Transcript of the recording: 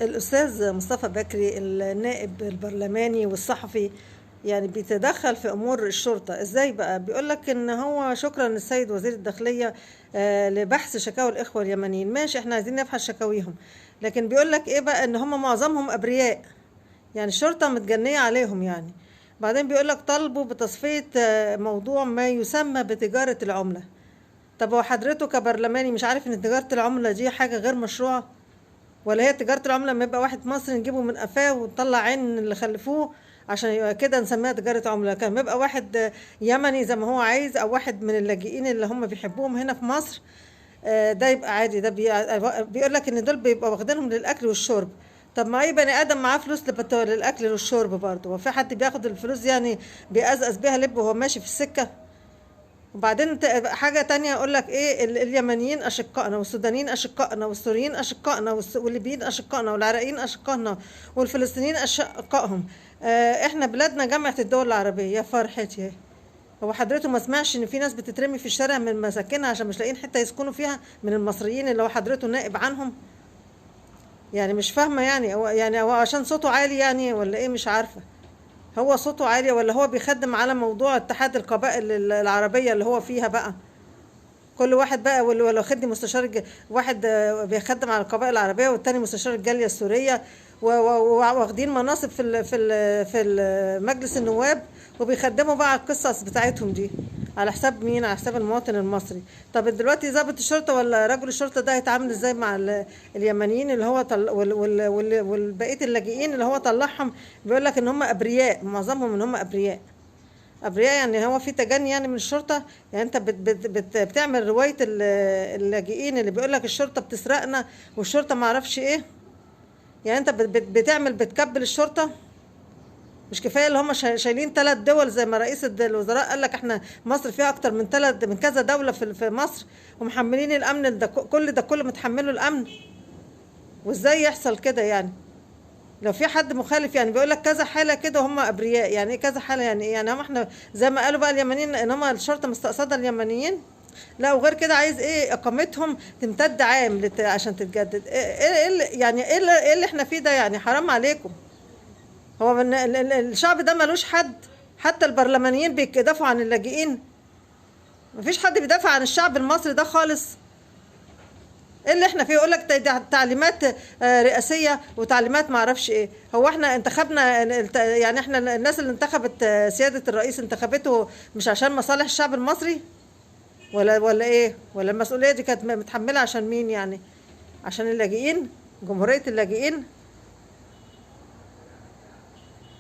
الأستاذ مصطفى بكري النائب البرلماني والصحفي يعني بيتدخل في أمور الشرطة إزاي بقى؟ بيقولك إن هو شكرا للسيد وزير الداخلية لبحث شكاوى الإخوة اليمنيين. ماشي، إحنا عايزين نبحث شكاويهم، لكن بيقولك إيه بقى؟ إن هم معظمهم أبرياء، يعني الشرطة متجنية عليهم يعني. بعدين بيقولك طالبوا بتصفية موضوع ما يسمى بتجارة العملة. طب هو حضرته كبرلماني مش عارف إن تجارة العملة دي حاجة غير مشروعة؟ ولا هي تجارة العملة لما يبقى واحد مصري نجيبه من قفاه ونطلع عين اللي خلفوه عشان يبقى كده نسميها تجارة عملة؟ كان يبقى واحد يمني زي ما هو عايز، او واحد من اللاجئين اللي هم بيحبوهم هنا في مصر، ده يبقى عادي. ده بيقول لك ان دول بيبقى واخدينهم للاكل والشرب. طب ما اي بني ادم معاه فلوس للاكل والشرب برضه، وفي حد بياخد الفلوس يعني بيقزقز بيها لب وهو ماشي في السكة؟ وبعدين حاجة تانية أقول لك إيه، اليمنيين أشقائنا، والسودانيين أشقائنا، والسوريين أشقائنا، والليبيين أشقائنا، والعراقيين أشقائنا، والفلسطينيين أشقائهم. إحنا بلادنا جامعة الدول العربية. يا فرحتي، هو حضرته ما سمعش إن في ناس بتترمي في الشارع من مساكنها عشان مش لاقيين حتة يسكنوا فيها من المصريين اللي هو حضرته نائب عنهم؟ يعني مش فاهمة، يعني هو عشان صوته عالي يعني ولا إيه؟ مش عارفة. هو صوته عالي ولا هو بيخدم على موضوع اتحاد القبائل العربية اللي هو فيها بقى؟ كل واحد بقى ولو خدني مستشار واحد بيخدم على القبائل العربيه، والتاني مستشار الجاليه السوريه، واخدين مناصب في مجلس النواب، وبيخدموا بقى على القصص بتاعتهم دي على حساب مين؟ على حساب المواطن المصري. طب دلوقتي ضابط الشرطه ولا رجل الشرطه ده هيتعامل ازاي مع اليمنيين اللي هو والبقيه اللاجئين اللي هو طلعهم؟ بيقول لك ان هم ابرياء، معظمهم ان هم ابرياء. ابرياء يعني هو في تجني يعني من الشرطه؟ يعني انت بتعمل روايه اللاجئين اللي بيقول لك الشرطه بتسرقنا والشرطه ما اعرفش ايه. يعني انت بتكبل الشرطه؟ مش كفايه اللي هم شايلين 3 دول زي ما رئيس الوزراء قال لك احنا مصر فيها اكتر من كذا دوله في مصر، ومحملين الامن ده كله متحمله الامن؟ وازاي يحصل كده يعني؟ لو في حد مخالف يعني بيقول لك كذا حاله كده هم ابرياء، يعني ايه كذا حاله؟ يعني ايه؟ يعني هم احنا زي ما قالوا بقى اليمنيين ان هم الشرطه مستقصده اليمنيين؟ لا، وغير كده عايز ايه؟ اقامتهم تمتد عام عشان تتجدد. يعني إيه اللي احنا فيه ده؟ يعني حرام عليكم. هو الشعب ده ملوش حد؟ حتى البرلمانيين بيدافعوا عن اللاجئين؟ مفيش حد بيدافع عن الشعب المصري ده خالص. ايه اللي احنا فيه؟ يقول لك تعليمات رئاسيه وتعليمات ما اعرفش ايه. هو احنا انتخبنا يعني احنا الناس اللي انتخبت سياده الرئيس انتخبته مش عشان مصالح الشعب المصري؟ ولا ايه؟ ولا المسؤوليه دي كانت متحمله عشان مين يعني؟ عشان اللاجئين؟ جمهوريه اللاجئين؟